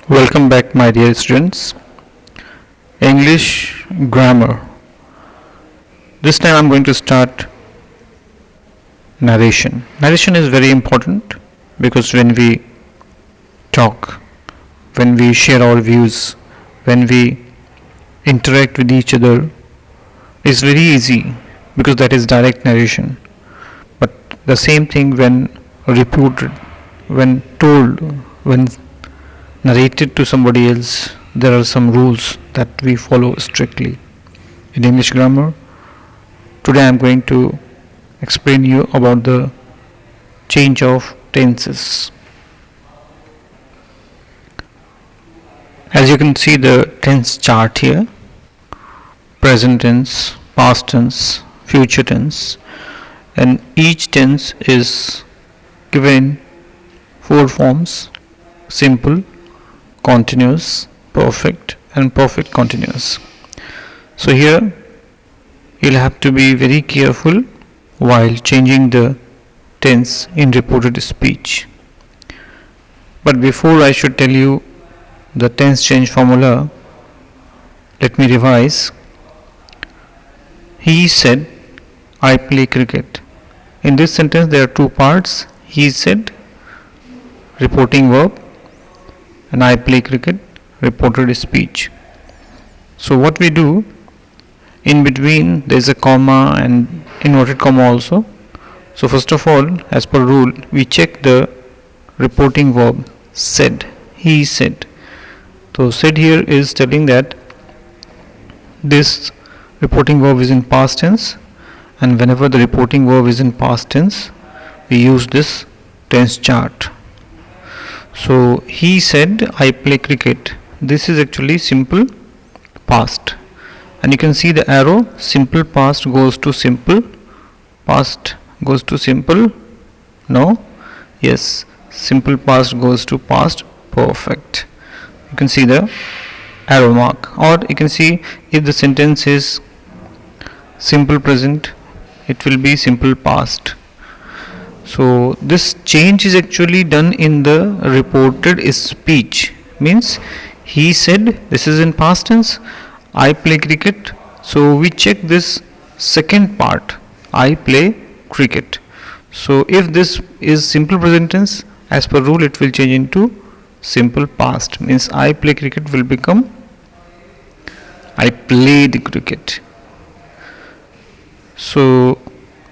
Welcome back, my dear students. English grammar. This time I'm going to start narration. Narration is very important because when we talk, when we share our views, when we interact with each other, it's very easy because that is direct narration. But the same thing when reported, when told, when narrated to somebody else, there are some rules that we follow strictly. In English grammar, today I am going to explain you about the change of tenses. As you can see the tense chart here, present tense, past tense, future tense, and each tense is given four forms: simple, continuous, perfect, and perfect continuous. So here you'll have to be very careful while changing the tense in reported speech. But before I should tell you the tense change formula, let me revise. He said, I play cricket. In this sentence there are two parts. He said, reporting verb, and I play cricket, reported speech. So what we do, in between there is a comma and inverted comma also. So first of all, as per rule, we check the reporting verb said. He said. So said here is telling that this reporting verb is in past tense, and whenever the reporting verb is in past tense, we use this tense chart. So he said, I play cricket. This is actually simple past, and you can see the arrow. Simple past goes to simple past goes to simple. No, yes, simple past goes to past perfect. You can see the arrow mark, or you can see if the sentence is simple present, it will be simple past. So this change is actually done in the reported speech. Means he said, this is in past tense, I play cricket. So we check this second part, I play cricket. So if this is simple present tense, as per rule it will change into simple past. Means I play cricket will become I played cricket. So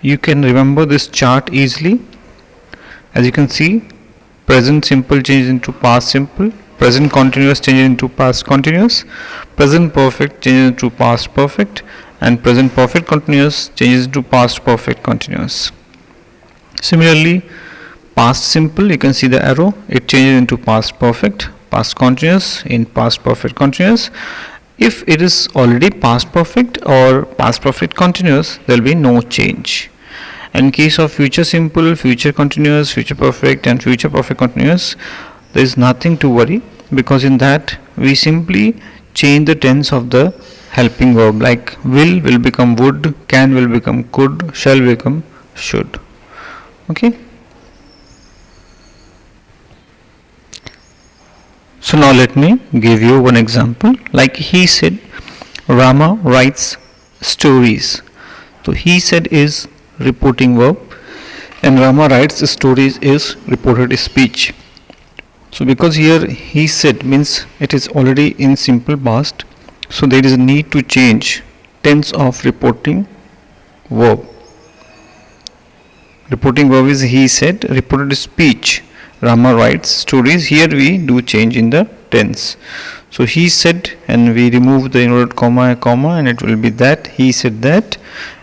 you can remember this chart easily. As you can see, present simple changes into past simple, present continuous changes into past continuous, present perfect changes into past perfect, and present perfect continuous changes into past perfect continuous. Similarly, past simple, you can see the arrow, it changes into past perfect, past continuous in past perfect continuous. If it is already past perfect or past perfect continuous, there will be no change. In case of future simple, future continuous, future perfect, and future perfect continuous, there is nothing to worry, because in that we simply change the tense of the helping verb, like will become would, can will become could, shall become should. Okay. So now let me give you one example. Like he said, Rama writes stories. So he said is reporting verb, and Rama writes stories is reported speech. So because here he said means it is already in simple past, so there is a need to change tense of reporting verb. Reporting verb is he said, reported speech Rama writes stories. Here we do change in the tense. So he said, and we remove the inverted comma, and it will be that he said that,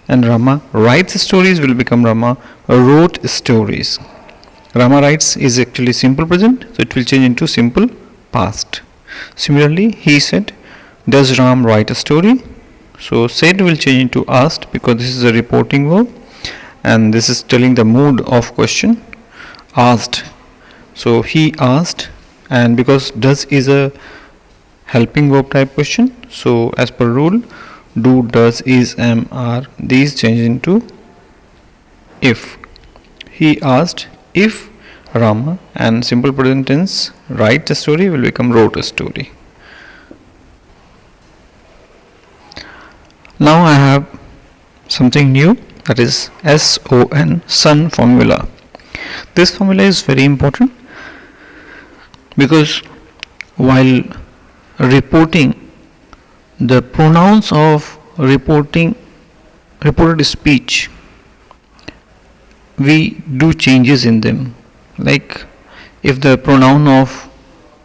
and Rama writes stories will become Rama wrote stories. Rama writes is actually simple present, so it will change into simple past. Similarly, he said, does Ram write a story? So said will change into asked, because this is a reporting verb, and this is telling the mood of question. Asked. So he asked, and because does is a helping verb type question, so as per rule, do, does, is, am, are, these change into if. He asked if Rama, and simple present tense write a story will become wrote a story. Now I have something new, that is SON, son formula. This formula is very important because while reporting the pronouns of reported speech, we do changes in them. Like if the pronoun of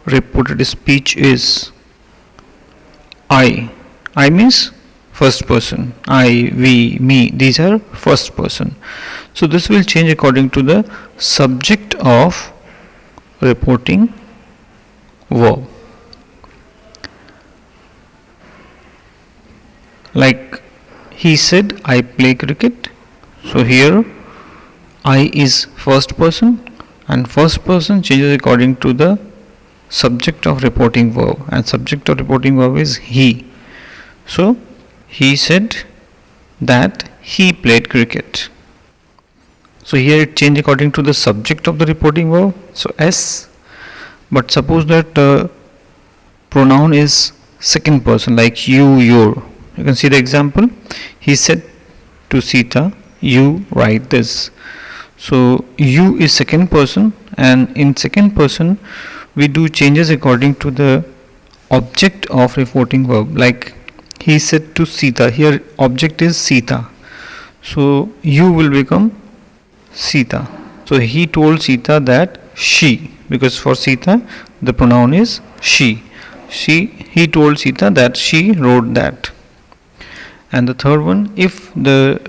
reported speech is I means first person, I, we, me, these are first person. So this will change according to the subject of reporting verb. Like he said I play cricket, so here I is first person and first person changes according to the subject of reporting verb, and subject of reporting verb is he. So he said that he played cricket. So here it changed according to the subject of the reporting verb, so S. But suppose that the pronoun is second person, like you, your. You can see the example. He said to Sita, you write this. So you is second person, and in second person we do changes according to the object of reporting verb. Like he said to Sita, here object is Sita, so you will become Sita. So he told Sita that she, because for Sita the pronoun is she. He told Sita that she wrote that. And the third one, if the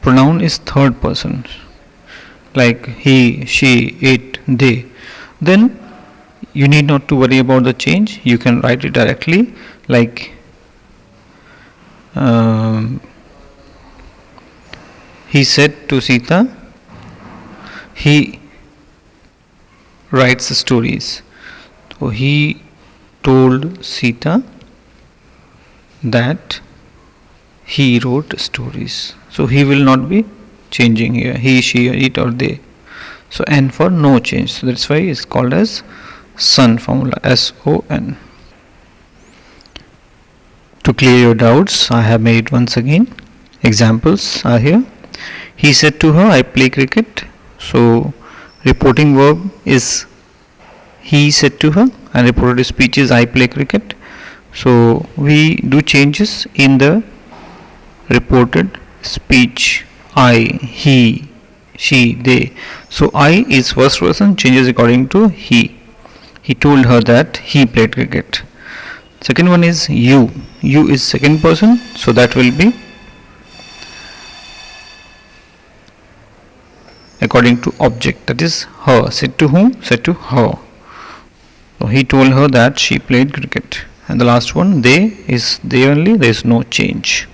pronoun is third person, like he, she, it, they, then you need not to worry about the change. You can write it directly, like he said to Sita, he writes stories. So he told Sita that he wrote stories. So he will not be changing here, he, she, it or they. So N for no change. So that's why it's called as son formula, SON. To clear your doubts, I have made once again. Examples are here. He said to her, I play cricket. So reporting verb is he said to her, and reported speech is I play cricket. So we do changes in the reported speech. I, he, she, they. So I is first person, changes according to he. He told her that he played cricket. Second one is you. You is second person, so that will be according to object, that is her. Said to whom? Said to her. So he told her that she played cricket. And the last one, they, is they only, there is no change.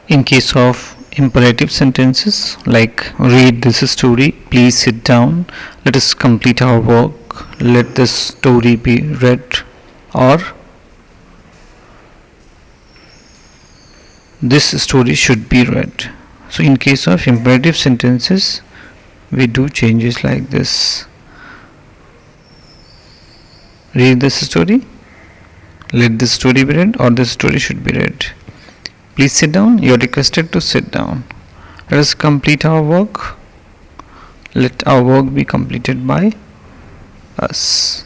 In case of imperative sentences like read this story, please sit down, let us complete our work, let this story be read, or this story should be read. So in case of imperative sentences we do changes like this. Read this story, let this story be read, or this story should be read. Please sit down, you are requested to sit down. Let us complete our work. Let our work be completed by us.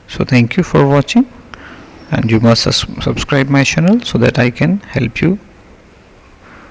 So thank you for watching, and you must subscribe my channel so that I can help you